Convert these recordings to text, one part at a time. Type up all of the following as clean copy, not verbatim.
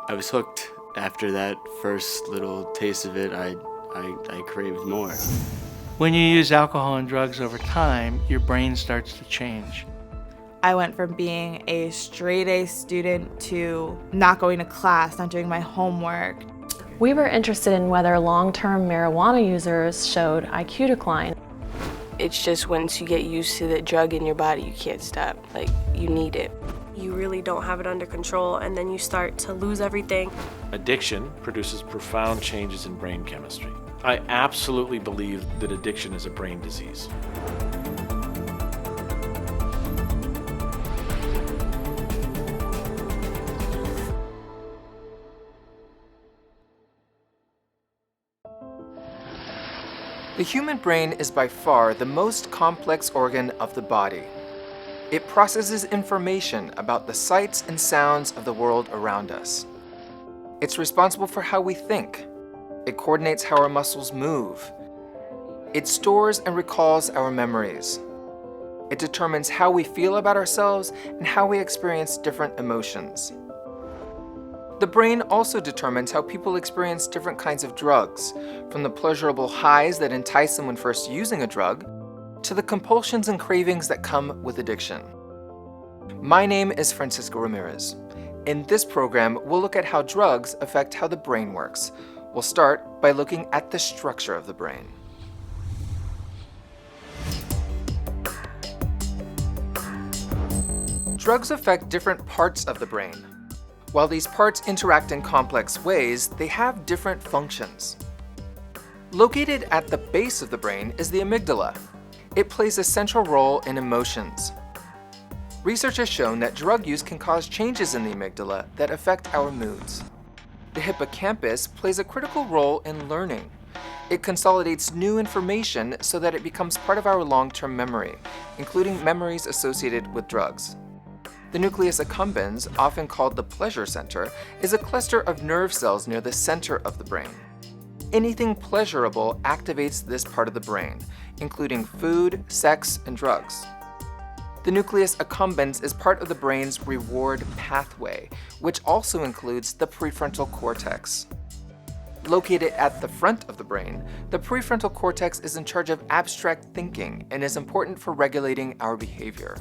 I was hooked. After that first little taste of it, I craved more. When you use alcohol and drugs over time, your brain starts to change. I went from being a straight A student to not going to class, not doing my homework. We were interested in whether long-term marijuana users showed IQ decline. It's just once you get used to the drug in your body, you can't stop. Like, you need it. You really don't have it under control, and then you start to lose everything. Addiction produces profound changes in brain chemistry. I absolutely believe that addiction is a brain disease. The human brain is by far the most complex organ of the body. It processes information about the sights and sounds of the world around us. It's responsible for how we think. It coordinates how our muscles move. It stores and recalls our memories. It determines how we feel about ourselves and how we experience different emotions. The brain also determines how people experience different kinds of drugs, from the pleasurable highs that entice them when first using a drug, to the compulsions and cravings that come with addiction. My name is Francisco Ramirez. In this program, we'll look at how drugs affect how the brain works. We'll start by looking at the structure of the brain. Drugs affect different parts of the brain. While these parts interact in complex ways, they have different functions. Located at the base of the brain is the amygdala. It plays a central role in emotions. Research has shown that drug use can cause changes in the amygdala that affect our moods. The hippocampus plays a critical role in learning. It consolidates new information so that it becomes part of our long-term memory, including memories associated with drugs. The nucleus accumbens, often called the pleasure center, is a cluster of nerve cells near the center of the brain. Anything pleasurable activates this part of the brain, including food, sex, and drugs. The nucleus accumbens is part of the brain's reward pathway, which also includes the prefrontal cortex. Located at the front of the brain, the prefrontal cortex is in charge of abstract thinking and is important for regulating our behavior.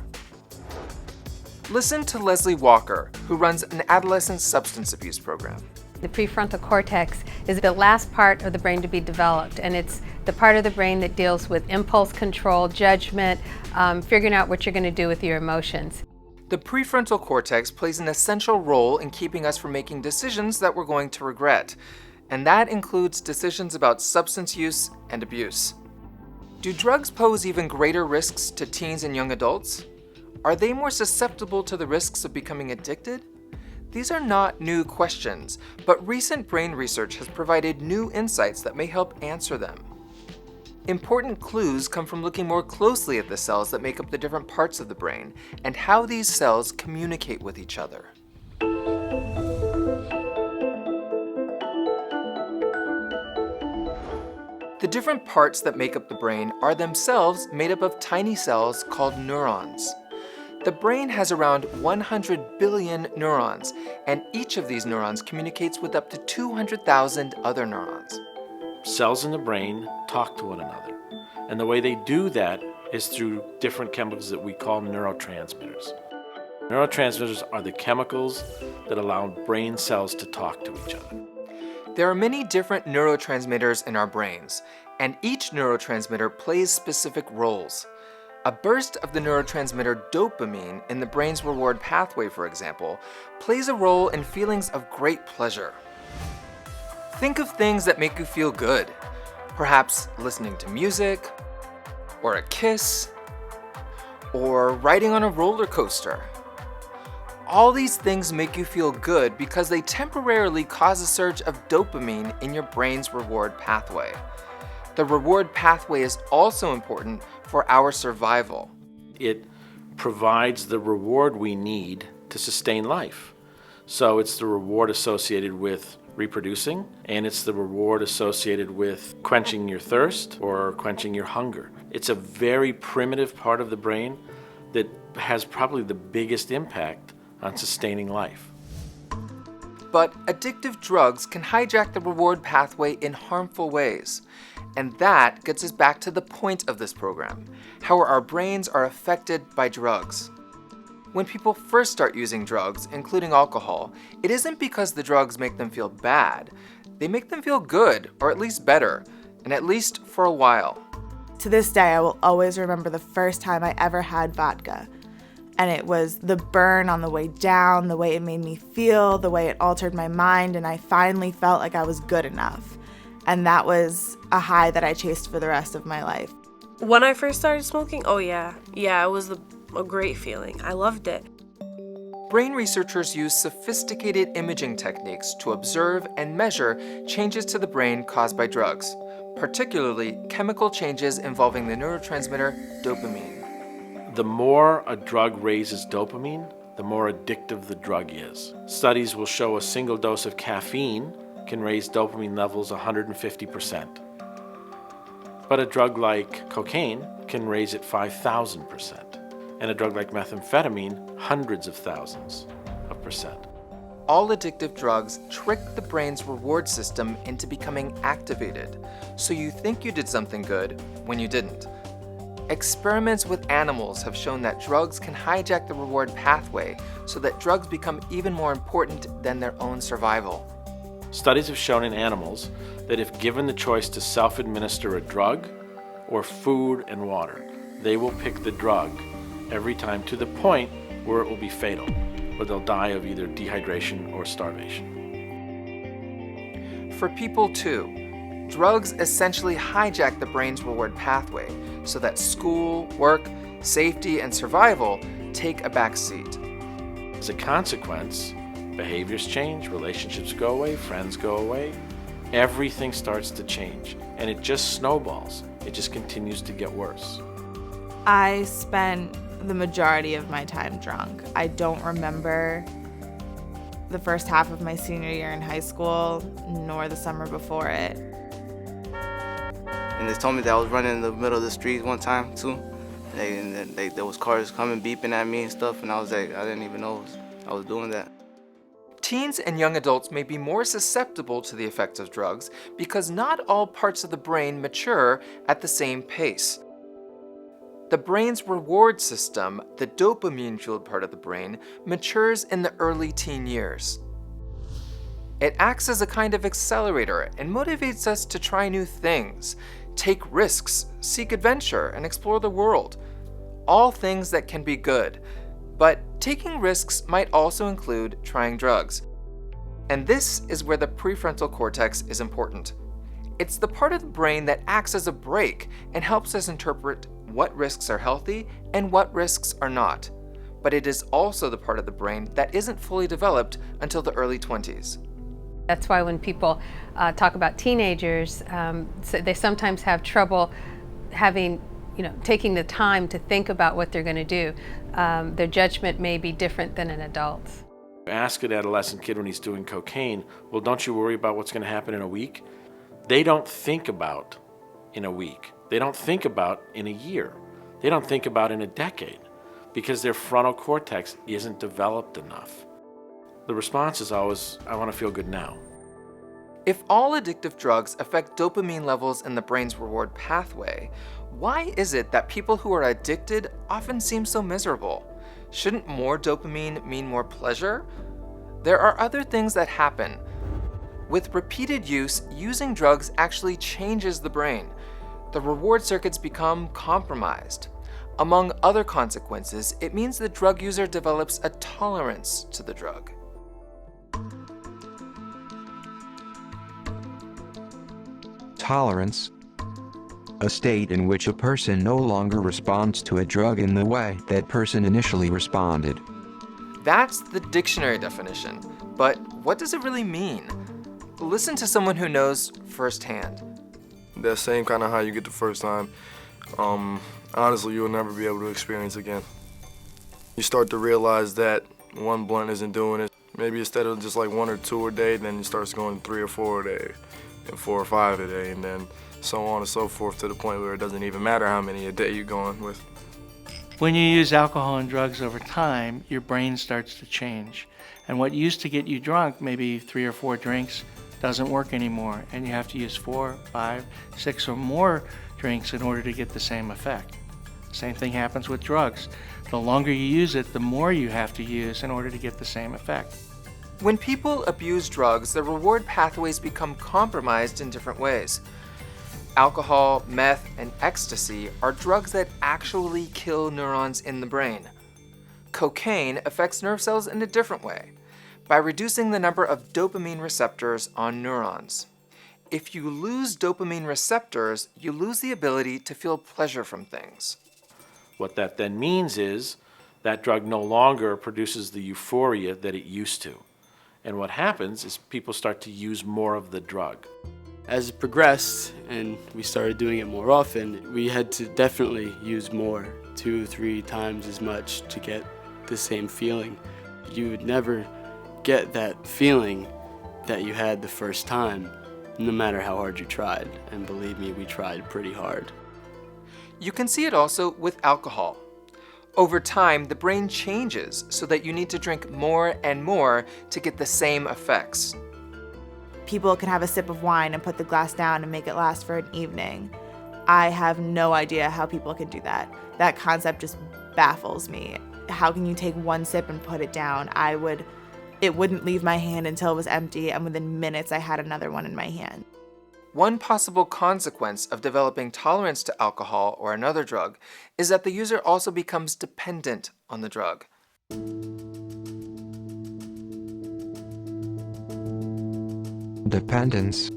Listen to Leslie Walker, who runs an adolescent substance abuse program. The prefrontal cortex is the last part of the brain to be developed, and it's the part of the brain that deals with impulse control, judgment, figuring out what you're going to do with your emotions. The prefrontal cortex plays an essential role in keeping us from making decisions that we're going to regret, and that includes decisions about substance use and abuse. Do drugs pose even greater risks to teens and young adults? Are they more susceptible to the risks of becoming addicted? These are not new questions, but recent brain research has provided new insights that may help answer them. Important clues come from looking more closely at the cells that make up the different parts of the brain and how these cells communicate with each other. The different parts that make up the brain are themselves made up of tiny cells called neurons. The brain has around 100 billion neurons, and each of these neurons communicates with up to 200,000 other neurons. Cells in the brain talk to one another, and the way they do that is through different chemicals that we call neurotransmitters. Neurotransmitters are the chemicals that allow brain cells to talk to each other. There are many different neurotransmitters in our brains, and each neurotransmitter plays specific roles. A burst of the neurotransmitter dopamine in the brain's reward pathway, for example, plays a role in feelings of great pleasure. Think of things that make you feel good, perhaps listening to music, or a kiss, or riding on a roller coaster. All these things make you feel good because they temporarily cause a surge of dopamine in your brain's reward pathway. The reward pathway is also important for our survival. It provides the reward we need to sustain life. So it's the reward associated with reproducing, and it's the reward associated with quenching your thirst or quenching your hunger. It's a very primitive part of the brain that has probably the biggest impact on sustaining life. But addictive drugs can hijack the reward pathway in harmful ways. And that gets us back to the point of this program, how our brains are affected by drugs. When people first start using drugs, including alcohol, it isn't because the drugs make them feel bad. They make them feel good, or at least better, and at least for a while. To this day, I will always remember the first time I ever had vodka. And it was the burn on the way down, the way it made me feel, the way it altered my mind, and I finally felt like I was good enough. And that was a high that I chased for the rest of my life. When I first started smoking, oh yeah, it was a great feeling. I loved it. Brain researchers use sophisticated imaging techniques to observe and measure changes to the brain caused by drugs, particularly chemical changes involving the neurotransmitter dopamine. The more a drug raises dopamine, the more addictive the drug is. Studies will show a single dose of caffeine can raise dopamine levels 150%. But a drug like cocaine can raise it 5,000%. And a drug like methamphetamine, hundreds of thousands of percent. All addictive drugs trick the brain's reward system into becoming activated, so you think you did something good when you didn't. Experiments with animals have shown that drugs can hijack the reward pathway so that drugs become even more important than their own survival. Studies have shown in animals that if given the choice to self-administer a drug or food and water, they will pick the drug every time to the point where it will be fatal, where they'll die of either dehydration or starvation. For people too, drugs essentially hijack the brain's reward pathway so that school, work, safety, and survival take a back seat. As a consequence, behaviors change, relationships go away, friends go away, everything starts to change, and it just snowballs. It just continues to get worse. I spent the majority of my time drunk. I don't remember the first half of my senior year in high school, nor the summer before it. And they told me that I was running in the middle of the street one time too. There was cars coming beeping at me and stuff, and I was like, I didn't even know I was doing that. Teens and young adults may be more susceptible to the effects of drugs because not all parts of the brain mature at the same pace. The brain's reward system, the dopamine-fueled part of the brain, matures in the early teen years. It acts as a kind of accelerator and motivates us to try new things, take risks, seek adventure, and explore the world. All things that can be good. But taking risks might also include trying drugs. And this is where the prefrontal cortex is important. It's the part of the brain that acts as a brake and helps us interpret what risks are healthy and what risks are not. But it is also the part of the brain that isn't fully developed until the early 20s. That's why when people talk about teenagers, so they sometimes have trouble taking the time to think about what they're going to do. Their judgment may be different than an adult's. Ask an adolescent kid when he's doing cocaine, well, don't you worry about what's going to happen in a week? They don't think about in a week. They don't think about in a year. They don't think about in a decade because their frontal cortex isn't developed enough. The response is always, I want to feel good now. If all addictive drugs affect dopamine levels in the brain's reward pathway, why is it that people who are addicted often seem so miserable? Shouldn't more dopamine mean more pleasure? There are other things that happen. With repeated use, using drugs actually changes the brain. The reward circuits become compromised. Among other consequences, it means the drug user develops a tolerance to the drug. Tolerance. A state in which a person no longer responds to a drug in the way that person initially responded. That's the dictionary definition, but what does it really mean? Listen to someone who knows firsthand. That same kind of high you get the first time, honestly, you'll never be able to experience again. You start to realize that one blunt isn't doing it. Maybe instead of just like 1 or 2 a day, then you start going 3 or 4 a day, and 4 or 5 a day, and then so on and so forth to the point where it doesn't even matter how many a day you're going with. When you use alcohol and drugs over time, your brain starts to change. And what used to get you drunk, maybe 3 or 4 drinks, doesn't work anymore. And you have to use 4, 5, 6 or more drinks in order to get the same effect. Same thing happens with drugs. The longer you use it, the more you have to use in order to get the same effect. When people abuse drugs, the reward pathways become compromised in different ways. Alcohol, meth, and ecstasy are drugs that actually kill neurons in the brain. Cocaine affects nerve cells in a different way, by reducing the number of dopamine receptors on neurons. If you lose dopamine receptors, you lose the ability to feel pleasure from things. What that then means is that drug no longer produces the euphoria that it used to. And what happens is people start to use more of the drug. As it progressed and we started doing it more often, we had to definitely use more, 2, 3 times as much to get the same feeling. You would never get that feeling that you had the first time, no matter how hard you tried. And believe me, we tried pretty hard. You can see it also with alcohol. Over time, the brain changes so that you need to drink more and more to get the same effects. People can have a sip of wine and put the glass down and make it last for an evening. I have no idea how people can do that. That concept just baffles me. How can you take one sip and put it down? It wouldn't leave my hand until it was empty, and within minutes I had another one in my hand. One possible consequence of developing tolerance to alcohol or another drug is that the user also becomes dependent on the drug. Dependence.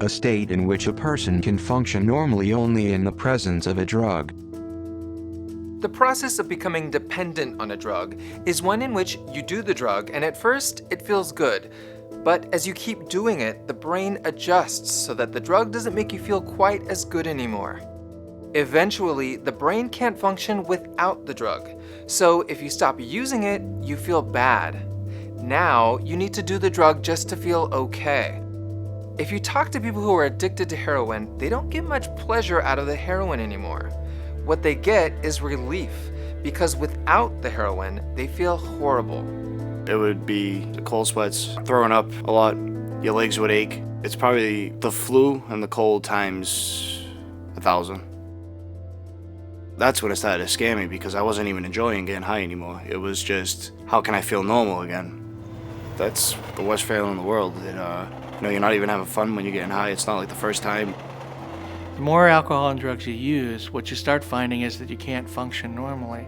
A state in which a person can function normally only in the presence of a drug. The process of becoming dependent on a drug is one in which you do the drug and at first it feels good. But as you keep doing it, the brain adjusts so that the drug doesn't make you feel quite as good anymore. Eventually, the brain can't function without the drug. So if you stop using it, you feel bad. Now, you need to do the drug just to feel okay. If you talk to people who are addicted to heroin, they don't get much pleasure out of the heroin anymore. What they get is relief, because without the heroin, they feel horrible. It would be the cold sweats, throwing up a lot, your legs would ache. It's probably the flu and the cold times 1,000. That's when it started to scare me because I wasn't even enjoying getting high anymore. It was just, how can I feel normal again? That's the worst feeling in the world. You're not even having fun when you're getting high. It's not like the first time. The more alcohol and drugs you use, what you start finding is that you can't function normally.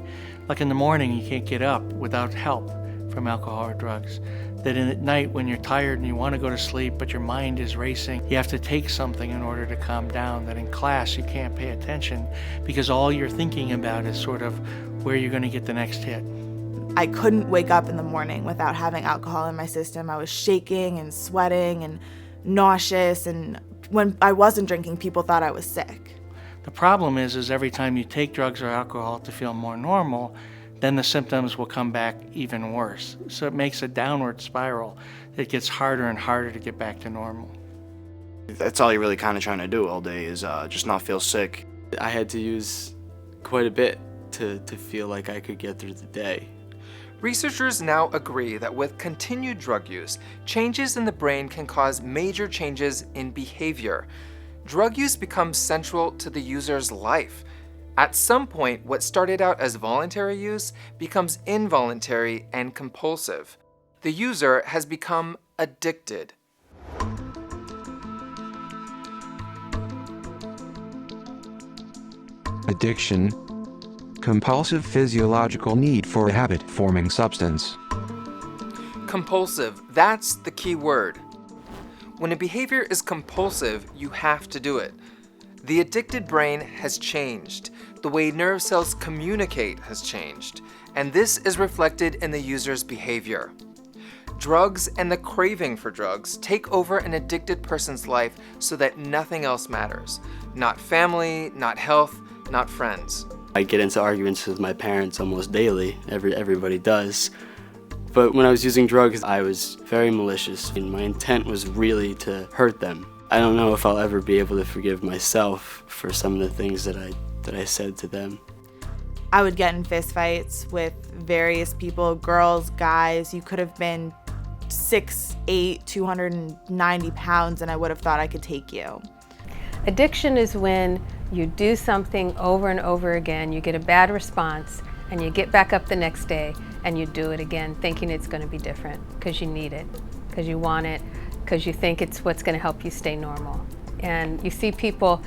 Like in the morning, you can't get up without help from alcohol or drugs. That at night when you're tired and you want to go to sleep but your mind is racing, you have to take something in order to calm down. That in class you can't pay attention because all you're thinking about is sort of where you're going to get the next hit. I couldn't wake up in the morning without having alcohol in my system. I was shaking and sweating and nauseous, and when I wasn't drinking, people thought I was sick. The problem is every time you take drugs or alcohol to feel more normal, then the symptoms will come back even worse. So it makes a downward spiral. It gets harder and harder to get back to normal. That's all you're really kind of trying to do all day is just not feel sick. I had to use quite a bit to feel like I could get through the day. Researchers now agree that with continued drug use, changes in the brain can cause major changes in behavior. Drug use becomes central to the user's life. At some point, what started out as voluntary use becomes involuntary and compulsive. The user has become addicted. Addiction. Compulsive physiological need for a habit-forming substance. Compulsive, that's the key word. When a behavior is compulsive, you have to do it. The addicted brain has changed. The way nerve cells communicate has changed, and this is reflected in the user's behavior. Drugs and the craving for drugs take over an addicted person's life so that nothing else matters. Not family, not health, not friends. I get into arguments with my parents almost daily. Everybody does. But when I was using drugs, I was very malicious, and my intent was really to hurt them. I don't know if I'll ever be able to forgive myself for some of the things that I said to them. I would get in fistfights with various people, girls, guys. You could have been 6'8", 290 pounds, and I would have thought I could take you. Addiction is when you do something over and over again, you get a bad response, and you get back up the next day and you do it again thinking it's going to be different because you need it, because you want it, because you think it's what's going to help you stay normal. And you see people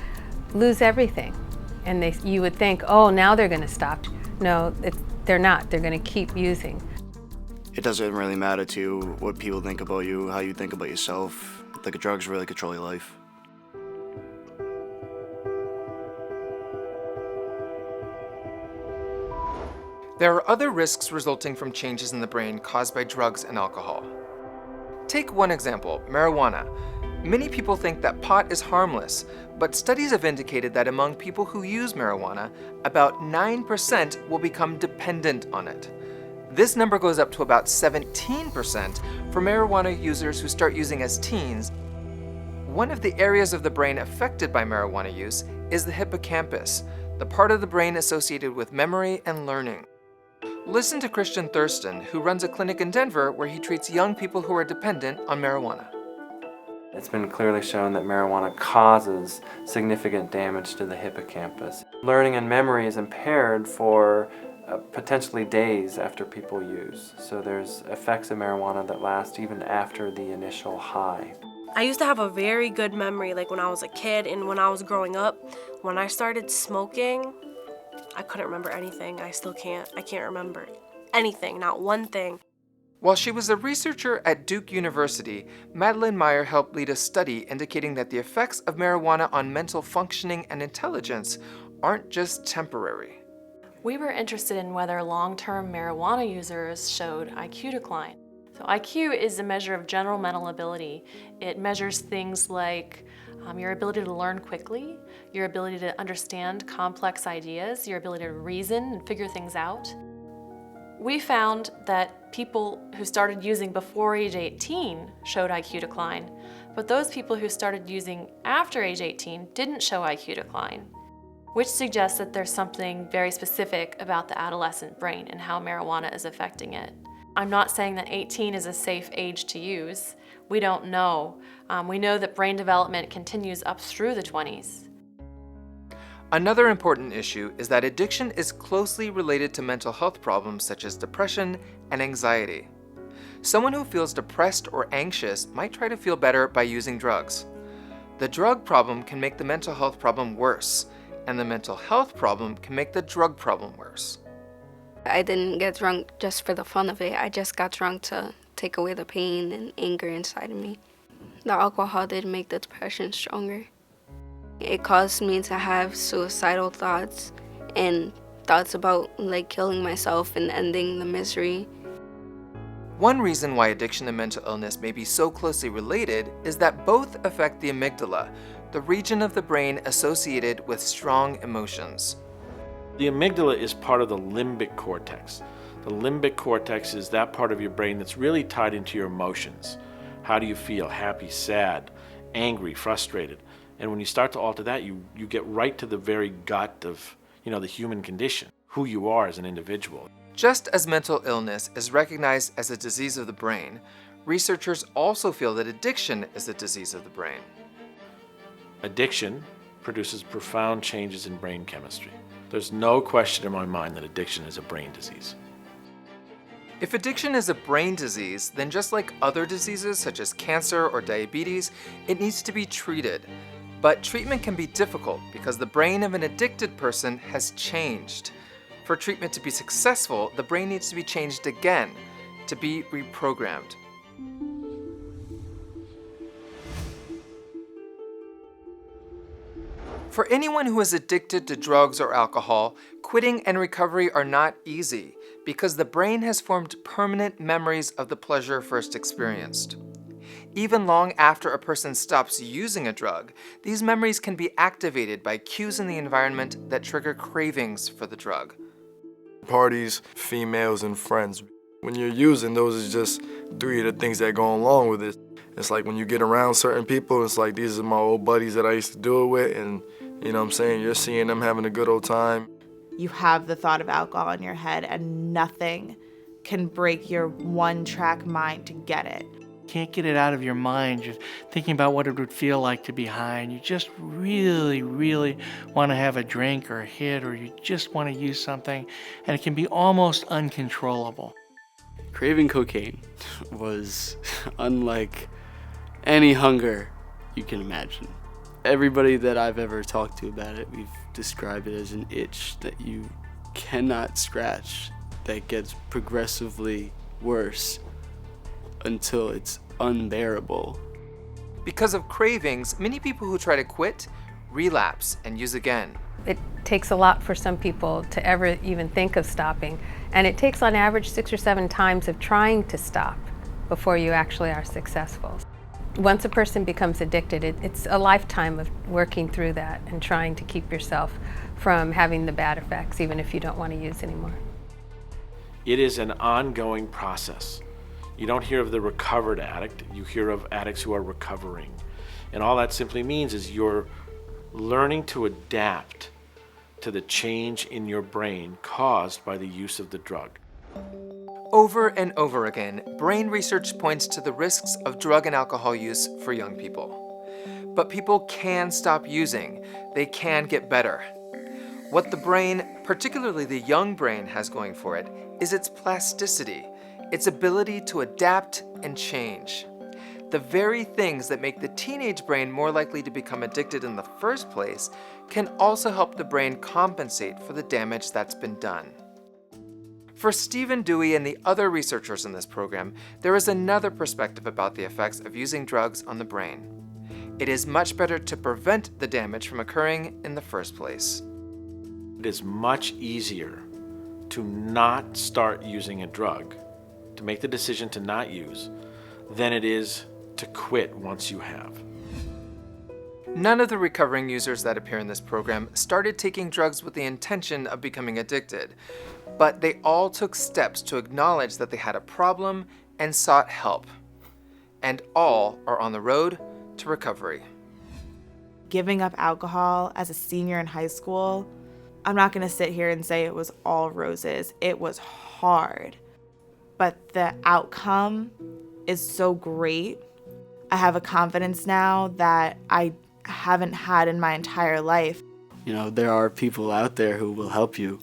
lose everything, and you would think, oh, now they're going to stop. No, they're not. They're going to keep using. It doesn't really matter to you what people think about you, how you think about yourself. The drugs really control your life. There are other risks resulting from changes in the brain caused by drugs and alcohol. Take one example, marijuana. Many people think that pot is harmless, but studies have indicated that among people who use marijuana, about 9% will become dependent on it. This number goes up to about 17% for marijuana users who start using as teens. One of the areas of the brain affected by marijuana use is the hippocampus, the part of the brain associated with memory and learning. Listen to Christian Thurston, who runs a clinic in Denver where he treats young people who are dependent on marijuana. It's been clearly shown that marijuana causes significant damage to the hippocampus. Learning and memory is impaired for potentially days after people use. So there's effects of marijuana that last even after the initial high. I used to have a very good memory, like when I was a kid and when I was growing up. When I started smoking, I couldn't remember anything. I still can't. I can't remember anything, not one thing. While she was a researcher at Duke University, Madeline Meyer helped lead a study indicating that the effects of marijuana on mental functioning and intelligence aren't just temporary. We were interested in whether long-term marijuana users showed IQ decline. So IQ is a measure of general mental ability. It measures things like your ability to learn quickly, your ability to understand complex ideas, your ability to reason and figure things out. We found that people who started using before age 18 showed IQ decline, but those people who started using after age 18 didn't show IQ decline, which suggests that there's something very specific about the adolescent brain and how marijuana is affecting it. I'm not saying that 18 is a safe age to use. We don't know. We know that brain development continues up through the 20s. Another important issue is that addiction is closely related to mental health problems such as depression and anxiety. Someone who feels depressed or anxious might try to feel better by using drugs. The drug problem can make the mental health problem worse, and the mental health problem can make the drug problem worse. I didn't get drunk just for the fun of it. I just got drunk to take away the pain and anger inside of me. The alcohol did make the depression stronger. It caused me to have suicidal thoughts and thoughts about killing myself and ending the misery. One reason why addiction and mental illness may be so closely related is that both affect the amygdala, the region of the brain associated with strong emotions. The amygdala is part of the limbic cortex. The limbic cortex is that part of your brain that's really tied into your emotions. How do you feel? Happy, sad, angry, frustrated? And when you start to alter that, you get right to the very gut of, the human condition, who you are as an individual. Just as mental illness is recognized as a disease of the brain, researchers also feel that addiction is a disease of the brain. Addiction produces profound changes in brain chemistry. There's no question in my mind that addiction is a brain disease. If addiction is a brain disease, then just like other diseases such as cancer or diabetes, it needs to be treated. But treatment can be difficult because the brain of an addicted person has changed. For treatment to be successful, the brain needs to be changed again, to be reprogrammed. For anyone who is addicted to drugs or alcohol, quitting and recovery are not easy because the brain has formed permanent memories of the pleasure first experienced. Even long after a person stops using a drug, these memories can be activated by cues in the environment that trigger cravings for the drug. Parties, females, and friends. When you're using, those is just 3 of the things that go along with it. It's like when you get around certain people, it's like these are my old buddies that I used to do it with, and you know what I'm saying, you're seeing them having a good old time. you have the thought of alcohol in your head and nothing can break your one-track mind to get it. Can't get it out of your mind. You're thinking about what it would feel like to be high, and you just really, really want to have a drink or a hit, or you just want to use something, and it can be almost uncontrollable. Craving cocaine was unlike any hunger you can imagine. Everybody that I've ever talked to about it, we've described it as an itch that you cannot scratch, that gets progressively worse until it's unbearable. Because of cravings, many people who try to quit relapse and use again. It takes a lot for some people to ever even think of stopping, and it takes on average 6 or 7 times of trying to stop before you actually are successful. Once a person becomes addicted, it's a lifetime of working through that and trying to keep yourself from having the bad effects, even if you don't want to use anymore. It is an ongoing process. You don't hear of the recovered addict, you hear of addicts who are recovering. And all that simply means is you're learning to adapt to the change in your brain caused by the use of the drug. Over and over again, brain research points to the risks of drug and alcohol use for young people. But people can stop using. They can get better. What the brain, particularly the young brain, has going for it is its plasticity, its ability to adapt and change. The very things that make the teenage brain more likely to become addicted in the first place can also help the brain compensate for the damage that's been done. For Stephen Dewey and the other researchers in this program, there is another perspective about the effects of using drugs on the brain. It is much better to prevent the damage from occurring in the first place. It is much easier to not start using a drug, to make the decision to not use, than it is to quit once you have. None of the recovering users that appear in this program started taking drugs with the intention of becoming addicted, but they all took steps to acknowledge that they had a problem and sought help. And all are on the road to recovery. Giving up alcohol as a senior in high school, I'm not going to sit here and say it was all roses. It was hard, but the outcome is so great. I have a confidence now that I haven't had in my entire life. You know, there are people out there who will help you,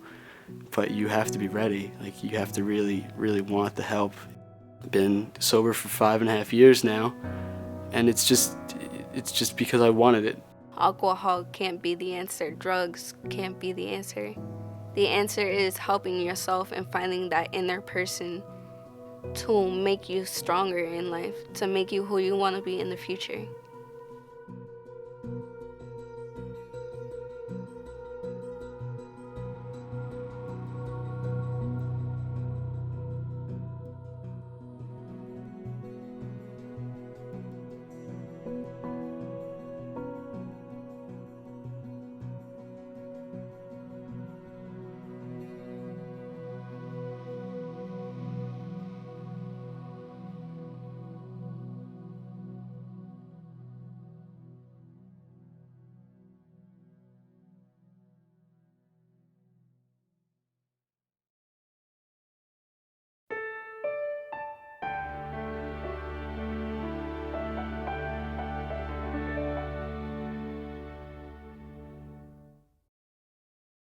but you have to be ready. Like, you have to really, really want the help. I've been sober for 5.5 years now, and it's just because I wanted it. Alcohol can't be the answer. Drugs can't be the answer. The answer is helping yourself and finding that inner person to make you stronger in life, to make you who you want to be in the future.